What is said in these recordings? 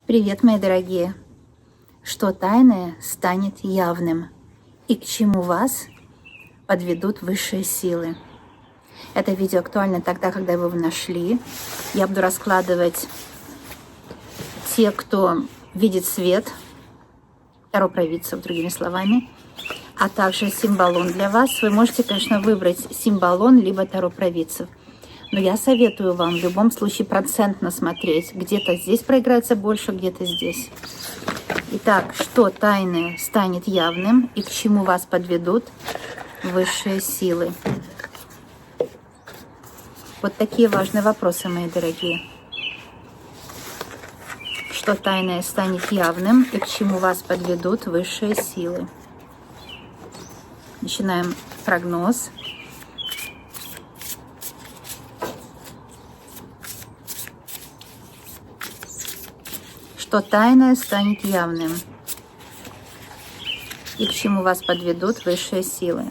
Привет, мои дорогие! Что тайное станет явным и к чему вас подведут высшие силы? Это видео актуально тогда, когда вы его нашли. Я буду раскладывать те, кто видит свет, Таро провидцев, другими словами, а также символон для вас. Вы можете, конечно, выбрать символон либо Таро провидцев. Но я советую вам в любом случае процентно смотреть. Где-то здесь проиграется больше, где-то здесь. Итак, что тайное станет явным и к чему вас подведут высшие силы? Вот такие важные вопросы, мои дорогие. Что тайное станет явным и к чему вас подведут высшие силы? Начинаем прогноз. Что тайное станет явным и к чему вас подведут высшие силы.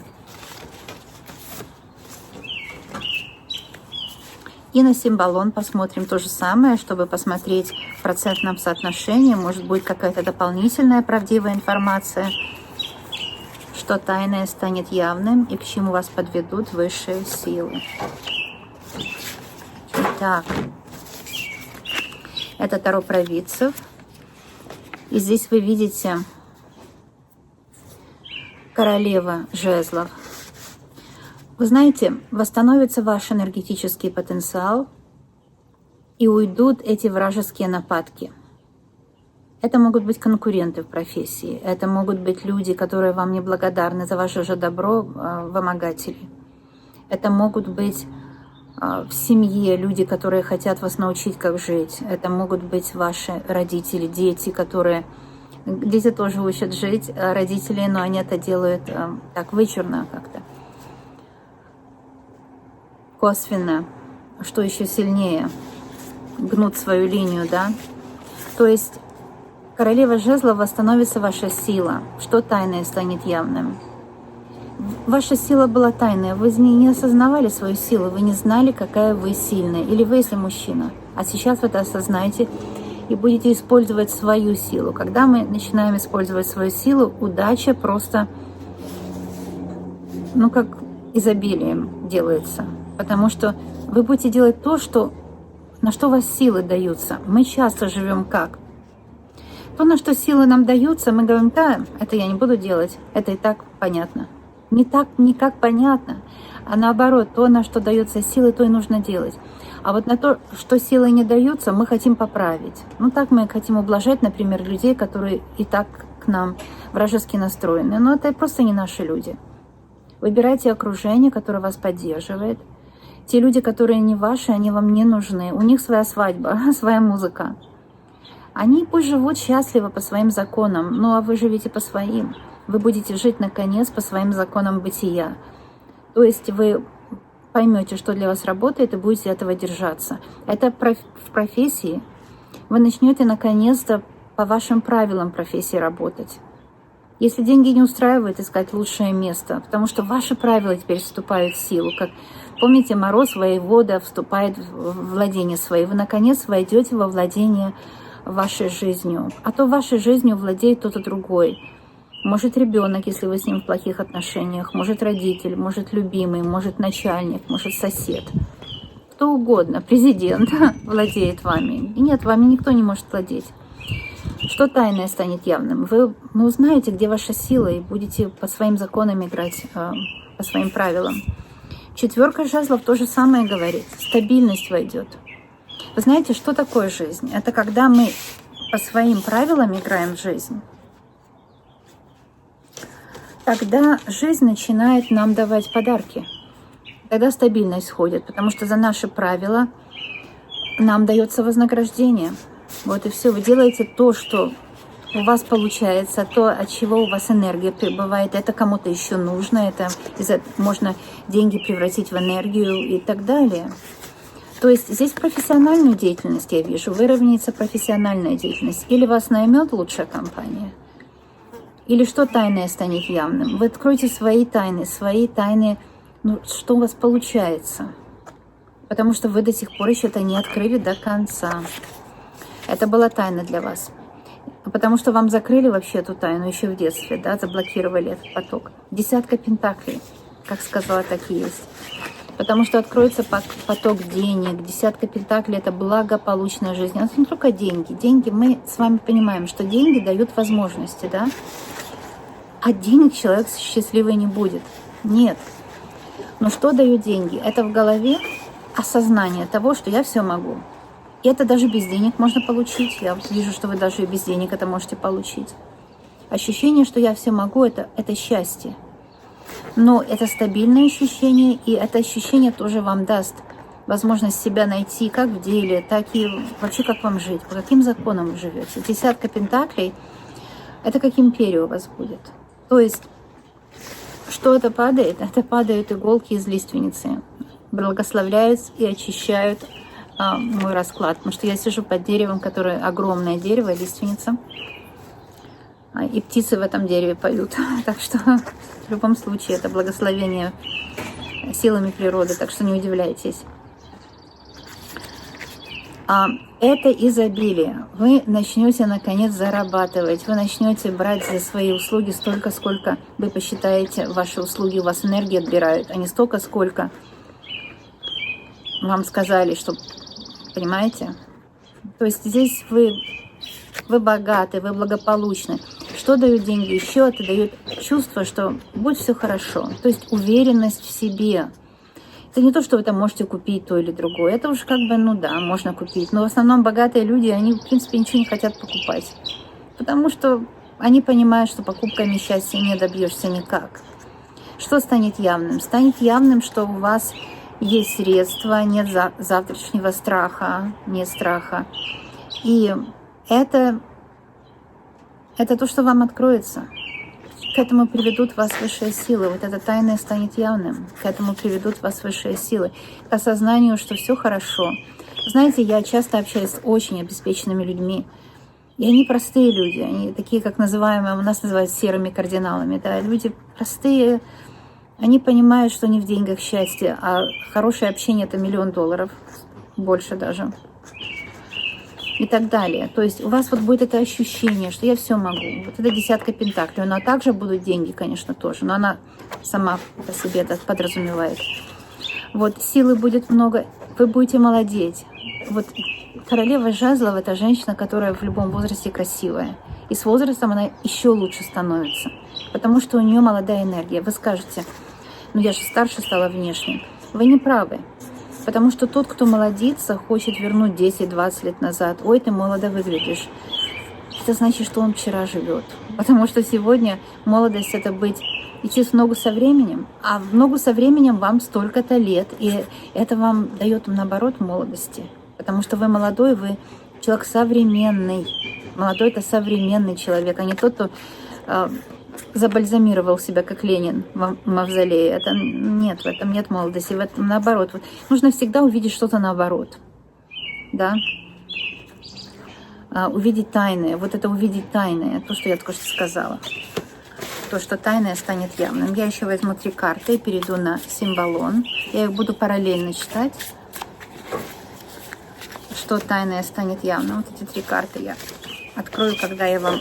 И на символон посмотрим то же самое, чтобы посмотреть в процентном соотношении. Может быть, какая-то дополнительная правдивая информация. Что тайное станет явным и к чему вас подведут высшие силы. Итак, это Таро провидцев. И здесь вы видите королева жезлов. Вы знаете, восстановится ваш энергетический потенциал и уйдут эти вражеские нападки. Это могут быть конкуренты в профессии, это могут быть люди, которые вам неблагодарны за ваше же добро, вымогатели. Это могут быть в семье люди, которые хотят вас научить, как жить. Это могут быть ваши родители, дети, которые... Дети тоже учат жить, родители, но они это делают так вычурно как-то. Косвенно. Что еще сильнее? Гнут свою линию, да? То есть королева жезлов восстановится ваша сила. Что тайное станет явным? Ваша сила была тайная, вы не осознавали свою силу, вы не знали, какая вы сильная. Или вы, если мужчина. А сейчас вы это осознаете и будете использовать свою силу. Когда мы начинаем использовать свою силу, удача просто, как изобилием делается. Потому что вы будете делать то, на что у вас силы даются. Мы часто живем как? То, на что силы нам даются, мы говорим, да, это я не буду делать, это и так понятно. Не как понятно, а наоборот, то, на что дается силы, то и нужно делать. А вот на то, что силы не даются, мы хотим поправить. Так мы хотим ублажать, например, людей, которые и так к нам вражески настроены. Но это просто не наши люди. Выбирайте окружение, которое вас поддерживает. Те люди, которые не ваши, они вам не нужны. У них своя свадьба, своя музыка. Они пусть живут счастливо по своим законам, а вы живите по своим. Вы будете жить, наконец, по своим законам бытия. То есть вы поймете, что для вас работает, и будете этого держаться. Это в профессии. Вы начнете, наконец-то, по вашим правилам профессии работать. Если деньги не устраивают, искать лучшее место, потому что ваши правила теперь вступают в силу. Как, помните, Мороз, воевода, вступает в владение свои. Вы, наконец, войдете во владение вашей жизнью. А то вашей жизнью владеет кто-то другой. Может ребенок, если вы с ним в плохих отношениях, может родитель, может любимый, может начальник, может сосед. Кто угодно, президент владеет вами. И нет, вами никто не может владеть. Что тайное станет явным? Вы узнаете, где ваша сила, и будете по своим законам играть, по своим правилам. Четверка жезлов то же самое говорит. Стабильность войдет. Вы знаете, что такое жизнь? Это когда мы по своим правилам играем в жизнь. Тогда жизнь начинает нам давать подарки. Тогда стабильность входит, потому что за наши правила нам дается вознаграждение. Вот и все. Вы делаете то, что у вас получается, то, от чего у вас энергия прибывает. Это кому-то еще нужно, можно деньги превратить в энергию и так далее. То есть здесь профессиональную деятельность я вижу, выровняется профессиональная деятельность. Или вас наймет лучшая компания, или что тайное станет явным. Вы откроете свои тайны, что у вас получается. Потому что вы до сих пор еще это не открыли до конца. Это была тайна для вас. Потому что вам закрыли вообще эту тайну еще в детстве, да, заблокировали этот поток. Десятка пентаклей, как сказала, так и есть. Потому что откроется поток денег. Десятка пентаклей – это благополучная жизнь. Это не только деньги. Деньги, мы с вами понимаем, что деньги дают возможности, да? От денег человек счастливый не будет. Нет. Но что дают деньги? Это в голове осознание того, что я все могу. И это даже без денег можно получить. Я вижу, что вы даже и без денег это можете получить. Ощущение, что я все могу, это счастье. Но это стабильное ощущение, и это ощущение тоже вам даст возможность себя найти как в деле, так и вообще как вам жить, по каким законам вы живете. Десятка пентаклей – это как империя у вас будет. То есть, что это падает? Это падают иголки из лиственницы, благословляют и очищают мой расклад. Потому что я сижу под деревом, которое огромное дерево, лиственница. И птицы в этом дереве поют. Так что в любом случае это благословение силами природы, так что не удивляйтесь. Это изобилие. Вы начнете наконец зарабатывать, вы начнете брать за свои услуги столько, сколько вы посчитаете, ваши услуги у вас энергии отбирают, а не столько, сколько вам сказали, что, понимаете? То есть здесь вы богаты, вы благополучны. Что дают деньги еще? Это дает чувство, что будет все хорошо. То есть уверенность в себе. Это не то, что вы там можете купить то или другое. Это уж как бы, ну да, можно купить. Но в основном богатые люди, они в принципе ничего не хотят покупать. Потому что они понимают, что покупками счастья не добьешься никак. Что станет явным? Станет явным, что у вас есть средства, нет завтрашнего страха, нет страха. И это то, что вам откроется. К этому приведут вас высшие силы. Вот это тайное станет явным. К этому приведут вас высшие силы. К осознанию, что все хорошо. Знаете, я часто общаюсь с очень обеспеченными людьми. И они простые люди. Они такие, как называемые, у нас называют серыми кардиналами. Да? Люди простые. Они понимают, что не в деньгах счастье, а хорошее общение – это $1 миллион. Больше даже. И так далее. То есть у вас вот будет это ощущение, что я все могу. Вот это десятка пентаклей. Но также будут деньги, конечно, тоже. Но она сама по себе это подразумевает. Вот силы будет много. Вы будете молодеть. Вот королева жезлов – это женщина, которая в любом возрасте красивая. И с возрастом она еще лучше становится. Потому что у нее молодая энергия. Вы скажете, ну я же старше стала внешне. Вы не правы. Потому что тот, кто молодится, хочет вернуть 10-20 лет назад. Ой, ты молодо выглядишь. Это значит, что он вчера живет. Потому что сегодня молодость – это идти в ногу со временем. А в ногу со временем вам столько-то лет. И это вам дает, наоборот, молодости. Потому что вы молодой, вы человек современный. Молодой – это современный человек, а не тот, кто забальзамировал себя, как Ленин в мавзолее. Это нет, в этом нет молодости. В этом наоборот. Вот нужно всегда увидеть что-то наоборот. Да? Увидеть тайное. Вот это увидеть тайное. То, что я только что сказала. То, что тайное станет явным. Я еще возьму 3 карты и перейду на символон. Я их буду параллельно читать. Что тайное станет явным. Вот эти 3 карты я открою, когда я вам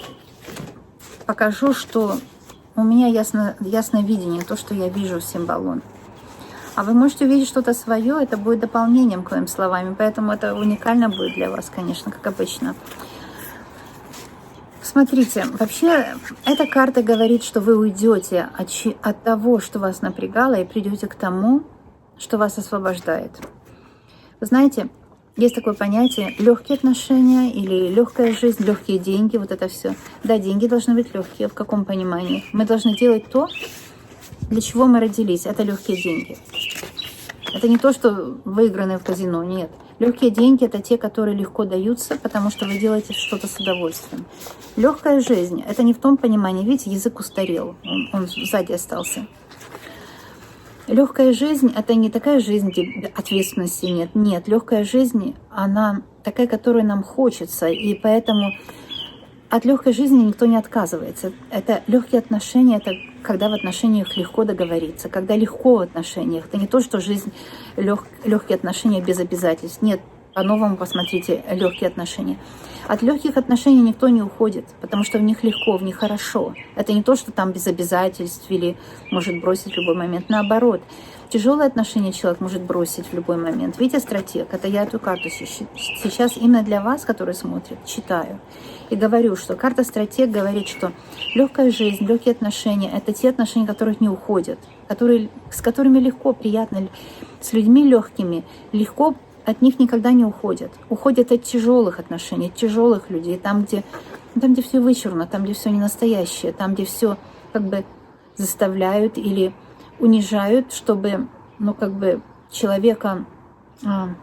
покажу, что у меня ясное видение, то, что я вижу в символон. А вы можете увидеть что-то свое, это будет дополнением к моим словам, поэтому это уникально будет для вас, конечно, как обычно. Смотрите, вообще эта карта говорит, что вы уйдете от того, что вас напрягало, и придете к тому, что вас освобождает. Вы знаете, есть такое понятие легкие отношения или легкая жизнь, легкие деньги, вот это все. Да, деньги должны быть легкие, в каком понимании? Мы должны делать то, для чего мы родились. Это легкие деньги. Это не то, что выигранные в казино, нет. Легкие деньги – это те, которые легко даются, потому что вы делаете что-то с удовольствием. Легкая жизнь – это не в том понимании, видите, язык устарел, он сзади остался. Легкая жизнь – это не такая жизнь, где ответственности нет. Нет, легкая жизнь, она такая, которую нам хочется, и поэтому от легкой жизни никто не отказывается. Это легкие отношения, это когда в отношениях легко договориться, когда легко в отношениях. Это не то, что жизнь, легкие отношения без обязательств. Нет, по-новому посмотрите легкие отношения. От легких отношений никто не уходит, потому что в них легко, в них хорошо. Это не то, что там без обязательств или может бросить в любой момент. Наоборот, тяжелые отношения человек может бросить в любой момент. Видите, стратег, это я эту карту сейчас именно для вас, которые смотрят, читаю. И говорю, что карта стратег говорит, что легкая жизнь, легкие отношения – это те отношения, которых не уходят, с которыми легко, приятно, с людьми легкими, легко от них никогда не уходят. Уходят от тяжелых отношений, от тяжелых людей, там, где все вычурно, там, где все не настоящее, там, где все как бы заставляют или унижают, чтобы, человека,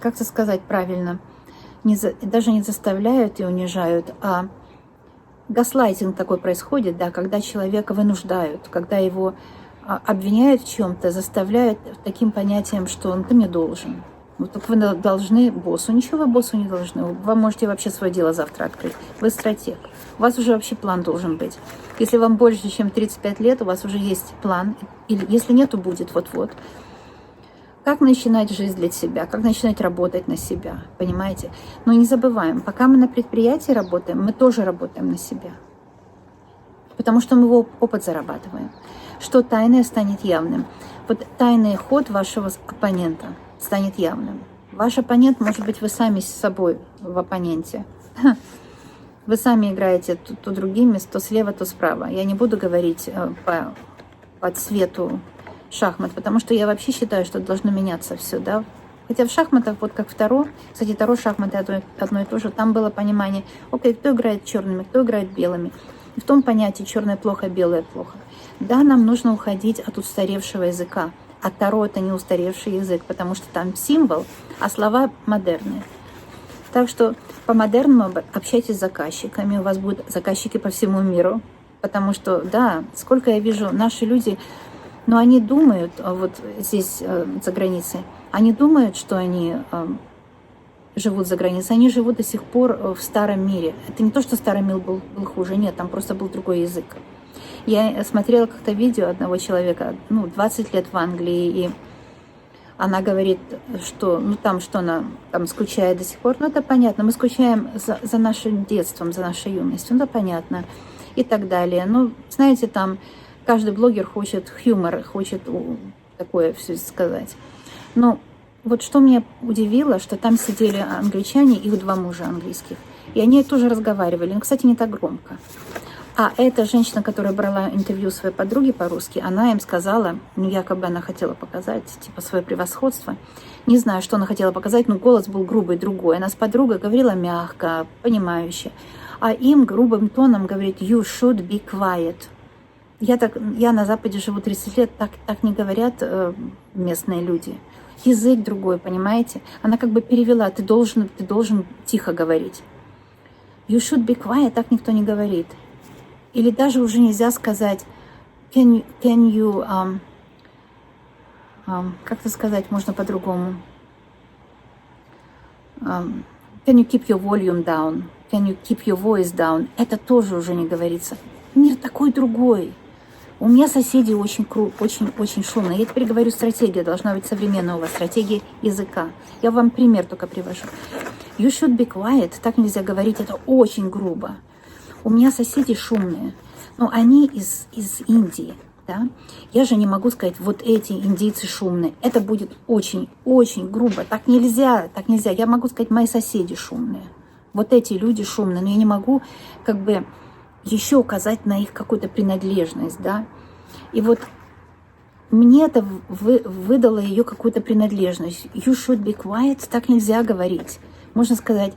как-то сказать правильно, даже не заставляют и унижают, а гаслайтинг такой происходит, да, когда человека вынуждают, когда его обвиняют в чем-то, заставляют таким понятием, что ты мне должен. Вот так вы должны боссу. Ничего вы боссу не должны. Вы можете вообще свое дело завтра открыть. Вы стратег. У вас уже вообще план должен быть. Если вам больше, чем 35 лет, у вас уже есть план. Или если нет, то будет вот-вот. Как начинать жизнь для себя? Как начинать работать на себя? Понимаете? Но не забываем, пока мы на предприятии работаем, мы тоже работаем на себя. Потому что мы его опыт зарабатываем. Что тайное станет явным. Вот тайный ход вашего оппонента станет явным. Ваш оппонент, может быть, вы сами с собой в оппоненте. Вы сами играете то другими, то слева, то справа. Я не буду говорить по цвету шахмат, потому что я вообще считаю, что должно меняться все, да. Хотя в шахматах, вот как в Таро, кстати, Таро, шахматы одно и то же, там было понимание, окей, кто играет черными, кто играет белыми. И в том понятии черное плохо, белое плохо. Да, нам нужно уходить от устаревшего языка. А Таро – это не устаревший язык, потому что там символ, а слова модерные. Так что по-модерному общайтесь с заказчиками, у вас будут заказчики по всему миру. Потому что, да, сколько я вижу, наши люди, они думают, вот здесь, за границей, они думают, что они живут за границей, они живут до сих пор в старом мире. Это не то, что старый мир был хуже, нет, там просто был другой язык. Я смотрела как-то видео одного человека, 20 лет в Англии, и она говорит, что, что она там скучает до сих пор. Это понятно, мы скучаем за нашим детством, за нашей юностью, это понятно, и так далее. Знаете, там каждый блогер хочет юмор, хочет такое все сказать. Но вот что меня удивило, что там сидели англичане, их 2 мужа английских, и они тоже разговаривали, кстати, не так громко. А эта женщина, которая брала интервью своей подруги по-русски, она им сказала, якобы она хотела показать, свое превосходство. Не знаю, что она хотела показать, но голос был грубый, другой. Она с подругой говорила мягко, понимающе. А им грубым тоном говорит, you should be quiet. Я на Западе живу 30 лет, так не говорят местные люди. Язык другой, понимаете? Она как бы перевела, ты должен тихо говорить. You should be quiet, так никто не говорит. Или даже уже нельзя сказать can you как-то сказать можно по-другому. Can you keep your volume down? Can you keep your voice down? Это тоже уже не говорится. Мир такой другой. У меня соседи очень шумные. Я теперь говорю, стратегия должна быть современная у вас, стратегия языка. Я вам пример только привожу. You should be quiet. Так нельзя говорить, это очень грубо. У меня соседи шумные, но они из Индии, да? Я же не могу сказать, вот эти индийцы шумные. Это будет очень грубо. Так нельзя. Я могу сказать, мои соседи шумные. Вот эти люди шумные, но я не могу как бы еще указать на их какую-то принадлежность, да? И вот мне это выдало ее какую-то принадлежность. You should be quiet, так нельзя говорить. Можно сказать...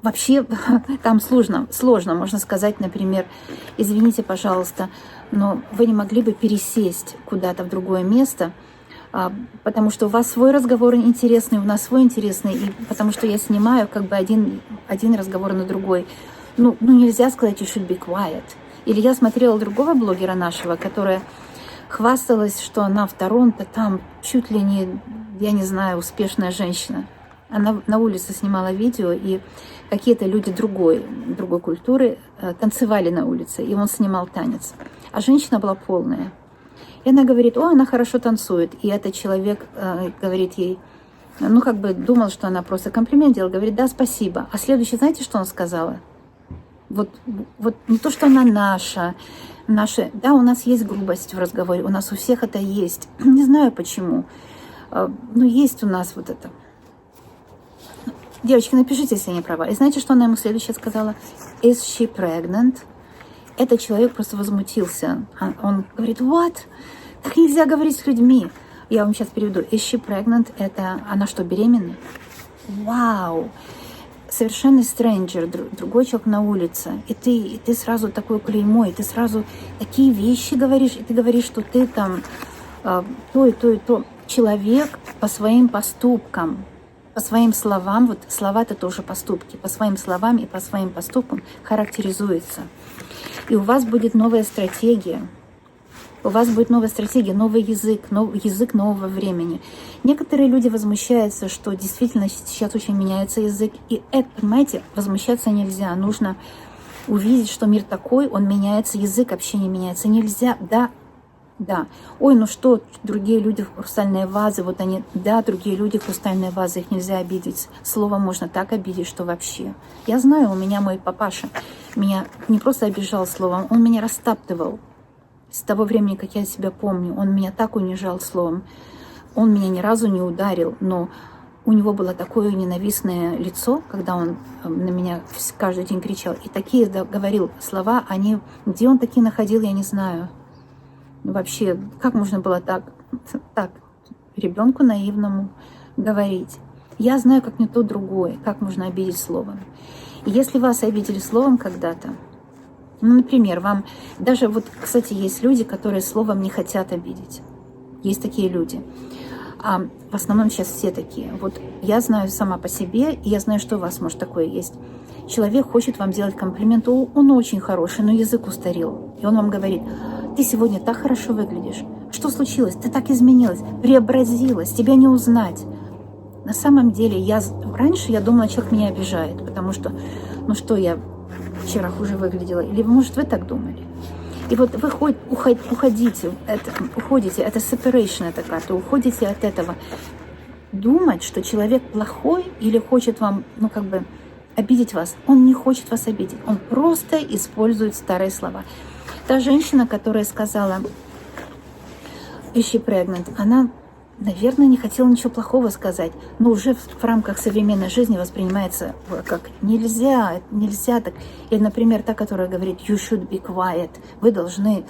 Вообще там сложно. Можно сказать, например, извините, пожалуйста, но вы не могли бы пересесть куда-то в другое место, потому что у вас свой разговор интересный, у нас свой интересный, и потому что я снимаю как бы один разговор на другой. Нельзя сказать you should be quiet. Или я смотрела другого блогера нашего, которая хвасталась, что она в Торонто, там чуть ли не, я не знаю, успешная женщина. Она на улице снимала видео, и какие-то люди другой культуры танцевали на улице, и он снимал танец. А женщина была полная. И она говорит, она хорошо танцует. И этот человек говорит ей, ну, как бы думал, что она просто комплимент делала, говорит, да, спасибо. А следующее, знаете, что он сказала? Вот не то, что она наша, да, у нас есть грубость в разговоре, у нас у всех это есть. Не знаю почему, но есть у нас вот это. Девочки, напишите, если я не права. И знаете, что она ему следующее сказала? Is she pregnant? Этот человек просто возмутился. Он говорит, what? Так нельзя говорить с людьми. Я вам сейчас переведу. Is she pregnant? Это она что, беременна? Вау! Совершенно stranger, другой человек на улице. И ты сразу такой клеймо, и ты сразу такие вещи говоришь, и ты говоришь, что ты там то и то и то. Человек по своим поступкам, по своим словам, вот слова это тоже поступки, по своим словам и по своим поступкам характеризуется. И у вас будет новая стратегия. У вас будет новая стратегия, новый язык нового времени. Некоторые люди возмущаются, что действительно сейчас очень меняется язык. И это, понимаете, возмущаться нельзя. Нужно увидеть, что мир такой, он меняется, язык общения меняется. Нельзя, да. Ой, ну что, другие люди хрустальные вазы, вот они, да, другие люди хрустальные вазы, их нельзя обидеть. Словом можно так обидеть, что вообще. Я знаю, у меня мой папаша меня не просто обижал словом, он меня растаптывал. С того времени, как я себя помню, он меня так унижал словом. Он меня ни разу не ударил, но у него было такое ненавистное лицо, когда он на меня каждый день кричал. И такие говорил слова, где он такие находил, я не знаю. Вообще, как можно было так ребенку наивному говорить? Я знаю, как не то другое, как можно обидеть словом. И если вас обидели словом когда-то, ну, например, вам даже вот, кстати, есть люди, которые словом не хотят обидеть. Есть такие люди. А в основном сейчас все такие. Вот я знаю сама по себе, и я знаю, что у вас, может, такое есть. Человек хочет вам делать комплимент, он очень хороший, но язык устарел. И он вам говорит, ты сегодня так хорошо выглядишь. Что случилось? Ты так изменилась, преобразилась, тебя не узнать. На самом деле, раньше я думала, человек меня обижает, потому что, ну что, я вчера хуже выглядела. Или, может, вы так думали? И вот вы уходите, это separation, эта карта, уходите от этого. Думать, что человек плохой или хочет вам, ну, как бы, обидеть вас. Он не хочет вас обидеть. Он просто использует старые слова. Та женщина, которая сказала «Is she pregnant?», она, наверное, не хотела ничего плохого сказать, но уже в рамках современной жизни воспринимается как нельзя так. Или, например, та, которая говорит «You should be quiet», вы должны,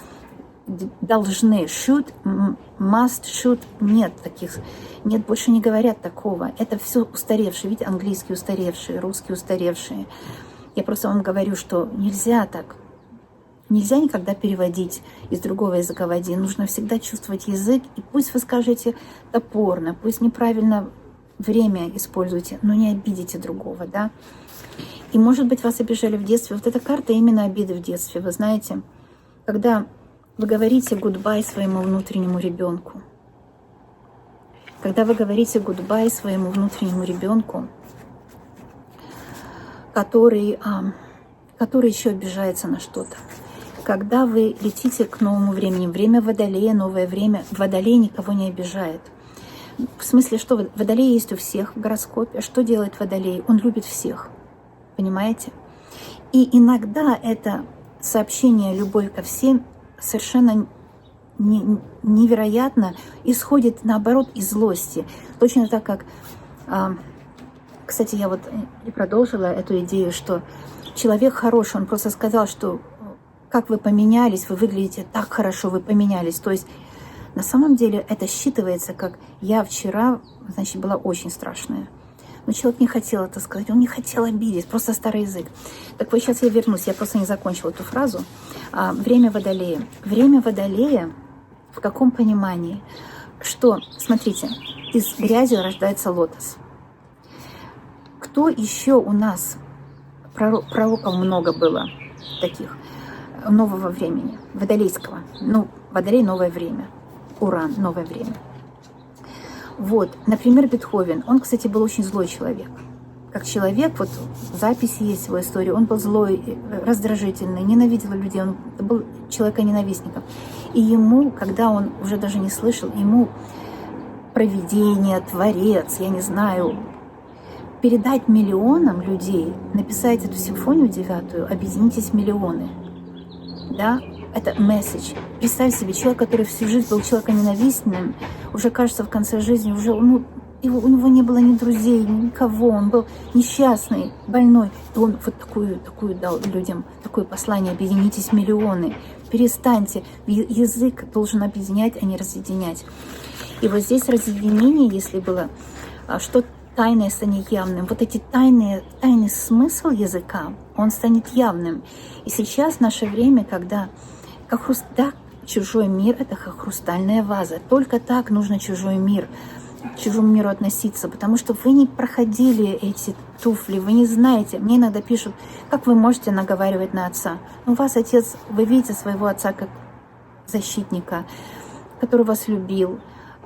should, must, should, нет таких, нет, больше не говорят такого. Это все устаревшие, видите, английский устаревшие, русский устаревшие. Я просто вам говорю, что нельзя так. Нельзя никогда переводить из другого языка в один. Нужно всегда чувствовать язык. И пусть вы скажете топорно, пусть неправильно время используйте, но не обидите другого, да. И, может быть, вас обижали в детстве. Вот эта карта именно обиды в детстве. Вы знаете, когда вы говорите goodbye своему внутреннему ребенку, когда вы говорите goodbye своему внутреннему ребенку, который еще обижается на что-то, когда вы летите к новому времени, время Водолея, новое время, Водолей никого не обижает. В смысле, что Водолей есть у всех в гороскопе. Что делает Водолей? Он любит всех. Понимаете? И иногда это сообщение «любовь ко всем» совершенно невероятно исходит, наоборот, из злости. Точно так, как... Кстати, я вот и продолжила эту идею, что человек хороший, он просто сказал, что как вы поменялись, вы выглядите так хорошо, вы поменялись. То есть на самом деле это считывается, как я вчера, значит, была очень страшная. Но человек не хотел это сказать, он не хотел обидеть, просто старый язык. Так вот сейчас я вернусь, я просто не закончила эту фразу. Время Водолея. Время Водолея в каком понимании? Что, смотрите, из грязи рождается лотос. Кто еще у нас, пророков много было таких, нового времени, водолейского. Ну, Водолей — новое время, Уран — новое время. Вот, например, Бетховен. Он, кстати, был очень злой человек. Как человек, вот в записи есть его история, он был злой, раздражительный, ненавидел людей, он был человеком-ненавистником. И ему, когда он уже даже не слышал, ему провидение, творец, я не знаю. Передать миллионам людей, написать эту симфонию 9, объединитесь миллионы. Да, это месседж. Представь себе, человек, который всю жизнь был человеконенавистным, уже, кажется, в конце жизни уже, у него не было ни друзей, никого, он был несчастный, больной. И он вот такую дал людям, такое послание: объединитесь миллионы, перестаньте. Язык должен объединять, а не разъединять. И вот здесь разъединение, если было, что тайное станет явным. Вот эти тайный смысл языка, он станет явным. И сейчас в наше время, когда чужой мир — это как хрустальная ваза. Только так нужно к чужому миру относиться, потому что вы не проходили эти туфли, вы не знаете. Мне иногда пишут: как вы можете наговаривать на отца? У вас отец, вы видите своего отца как защитника, который вас любил.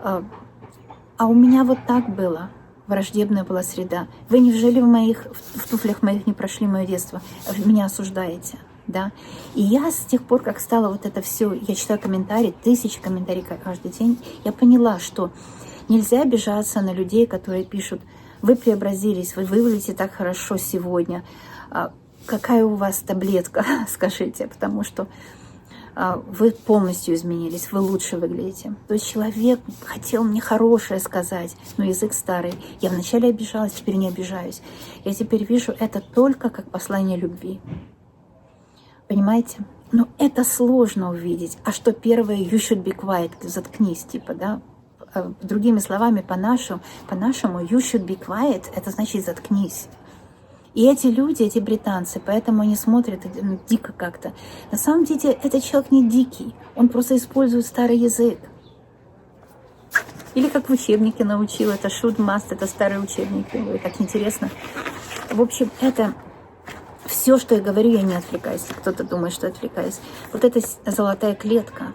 А у меня вот так было. Враждебная была среда. Вы неужели в туфлях моих не прошли мое детство? Меня осуждаете, да? И я с тех пор, как стала вот это все, я читаю комментарии, 1000 комментариев каждый день, я поняла, что нельзя обижаться на людей, которые пишут: вы преобразились, вы выглядите так хорошо сегодня. Какая у вас таблетка, скажите, потому что вы полностью изменились, вы лучше выглядите. То есть человек хотел мне хорошее сказать, но язык старый. Я вначале обижалась, теперь не обижаюсь. Я теперь вижу это только как послание любви. Понимаете? Но это сложно увидеть. А что первое: you should be quiet, заткнись, типа, да? Другими словами, по-нашему, you should be quiet, это значит заткнись. И эти люди, эти британцы, поэтому они смотрят дико как-то. На самом деле этот человек не дикий, он просто использует старый язык. Или как в учебнике научил, это should, must, это старые учебники. Ой, как интересно. В общем, это все, что я говорю, я не отвлекаюсь. Кто-то думает, что отвлекаюсь. Вот это золотая клетка.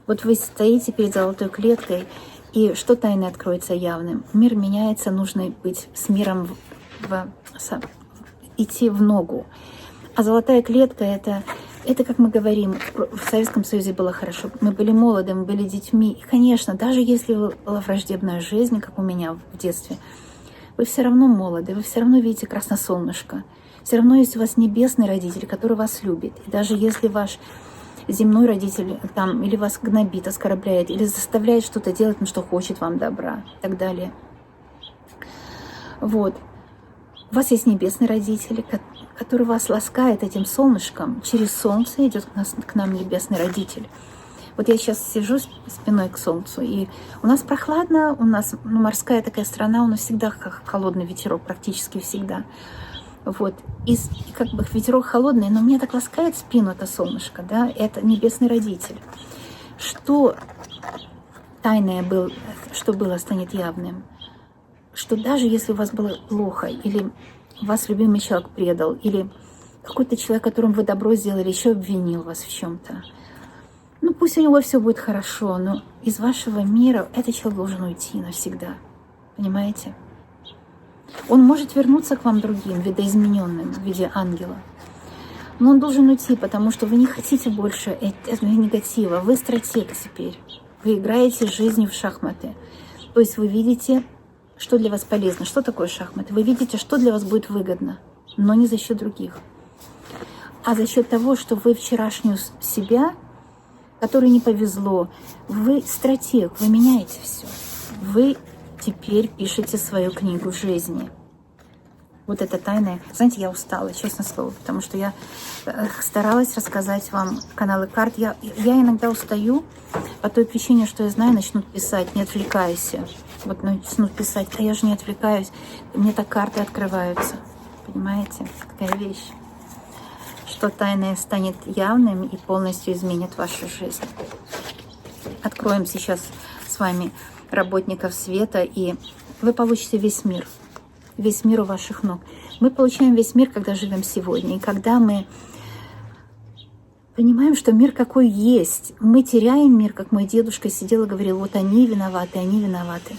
Вот вы стоите перед золотой клеткой, и что тайное откроется явным? Мир меняется, нужно быть с миром идти в ногу. А золотая клетка это, как мы говорим, в Советском Союзе было хорошо. Мы были молоды, мы были детьми. И, конечно, даже если была враждебная жизнь, как у меня в детстве, вы все равно молоды, вы все равно видите красное солнышко. Все равно есть у вас небесный родитель, который вас любит. И даже если ваш земной родитель там или вас гнобит, оскорбляет, или заставляет что-то делать, что хочет вам добра и так далее. Вот. У вас есть небесный родитель, который вас ласкает этим солнышком. Через солнце идет к нам небесный родитель. Вот я сейчас сижу спиной к солнцу, и у нас прохладно, у нас морская такая страна, у нас всегда холодный ветерок, практически всегда. Вот. И как бы ветерок холодный, но мне так ласкает спину это солнышко, да, это небесный родитель. Что тайное было, что было, станет явным. Что даже если у вас было плохо, или вас любимый человек предал, или какой-то человек, которому вы добро сделали, еще обвинил вас в чем-то, ну пусть у него все будет хорошо, но из вашего мира этот человек должен уйти навсегда. Понимаете? Он может вернуться к вам другим, видоизмененным, в виде ангела. Но он должен уйти, потому что вы не хотите больше этого негатива. Вы стратег теперь. Вы играете жизнью в шахматы. То есть вы видите, что для вас полезно. Что такое шахматы? Вы видите, что для вас будет выгодно, но не за счет других. А за счет того, что вы вчерашнюю себя, которой не повезло, вы стратег, вы меняете все. Вы теперь пишете свою книгу жизни. Вот это тайное. Знаете, я устала, честно слово, потому что я старалась рассказать вам каналы карт. Я иногда устаю по той причине, что я знаю, начнут писать, не отвлекайся. Вот начнут писать, а я же не отвлекаюсь. Мне так карты открываются. Понимаете? Такая вещь. Что тайное станет явным и полностью изменит вашу жизнь. Откроем сейчас с вами работников света, и вы получите весь мир. Весь мир у ваших ног. Мы получаем весь мир, когда живем сегодня. И когда мы понимаем, что мир какой есть, мы теряем мир, как мой дедушка сидел и говорил: вот они виноваты, они виноваты.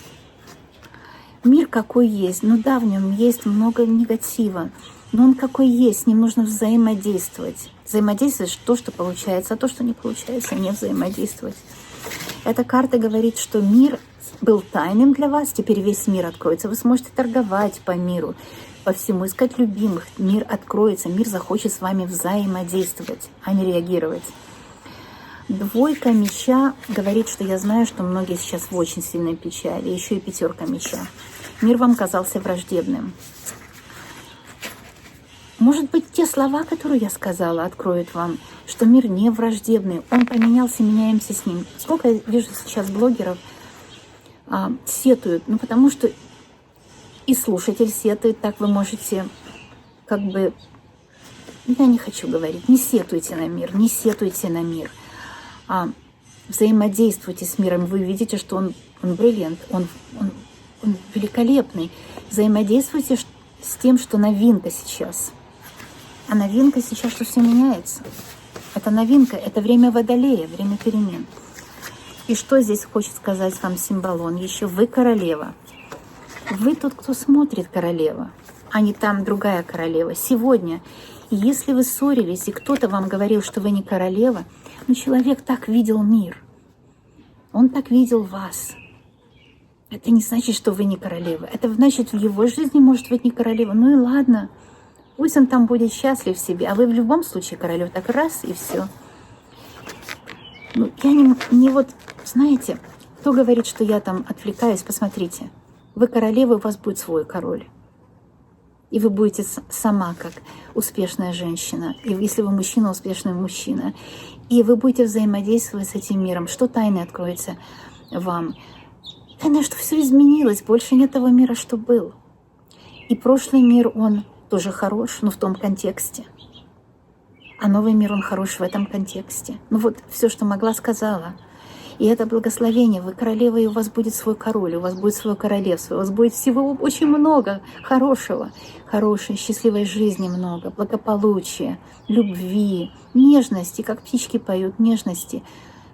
Мир какой есть. Ну да, в нем есть много негатива. Но он какой есть, с ним нужно взаимодействовать. Взаимодействовать то, что получается, а то, что не получается, не взаимодействовать. Эта карта говорит, что мир был тайным для вас, теперь весь мир откроется. Вы сможете торговать по миру, по всему, искать любимых. Мир откроется, мир захочет с вами взаимодействовать, а не реагировать. Двойка меча говорит, что я знаю, что многие сейчас в очень сильной печали. Еще и пятерка меча. Мир вам казался враждебным. Может быть, те слова, которые я сказала, откроют вам, что мир не враждебный. Он поменялся, меняемся с ним. Сколько я вижу сейчас блогеров сетуют. Ну, потому что и слушатель сетует, так вы можете как бы... Я не хочу говорить, не сетуйте на мир, не сетуйте на мир. Взаимодействуйте с миром. Вы видите, что он бриллиант, он великолепный. Взаимодействуйте с тем, что новинка сейчас. А новинка сейчас, что все меняется. Это новинка, это время Водолея, время перемен. И что здесь хочет сказать вам Символон? Еще вы королева. Вы тот, кто смотрит королева, а не там другая королева. Сегодня, если вы ссорились, и кто-то вам говорил, что вы не королева, но человек так видел мир. Он так видел вас. Это не значит, что вы не королева. Это значит, в его жизни может быть не королева. Ну и ладно. Пусть он там будет счастлив в себе, а вы в любом случае королева. Так раз и все. Ну, я не вот, знаете, кто говорит, что я там отвлекаюсь, посмотрите. Вы королева, у вас будет свой король. И вы будете сама как успешная женщина. И если вы мужчина, успешный мужчина. И вы будете взаимодействовать с этим миром. Что тайны откроется вам? Тайна, что все изменилось. Больше нет того мира, что был. И прошлый мир, он тоже хорош, но в том контексте. А новый мир, он хорош в этом контексте. Ну вот, все, что могла, сказала. И это благословение. Вы королева, и у вас будет свой король, у вас будет свое королевство, у вас будет всего очень много хорошего. Хорошей, счастливой жизни много, благополучия, любви, нежности, как птички поют, нежности,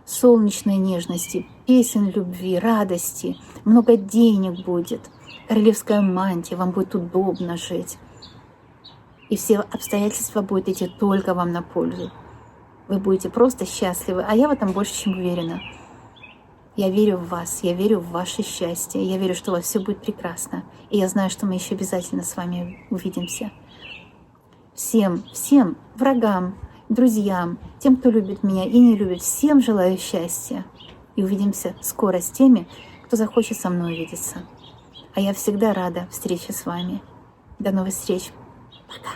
солнечной нежности, песен любви, радости. Много денег будет, королевская мантия, вам будет удобно жить. И все обстоятельства будут идти только вам на пользу. Вы будете просто счастливы, а я в этом больше, чем уверена. Я верю в вас, я верю в ваше счастье, я верю, что у вас все будет прекрасно. И я знаю, что мы еще обязательно с вами увидимся. Всем врагам, друзьям, тем, кто любит меня и не любит, всем желаю счастья. И увидимся скоро с теми, кто захочет со мной увидеться. А я всегда рада встрече с вами. До новых встреч. Пока.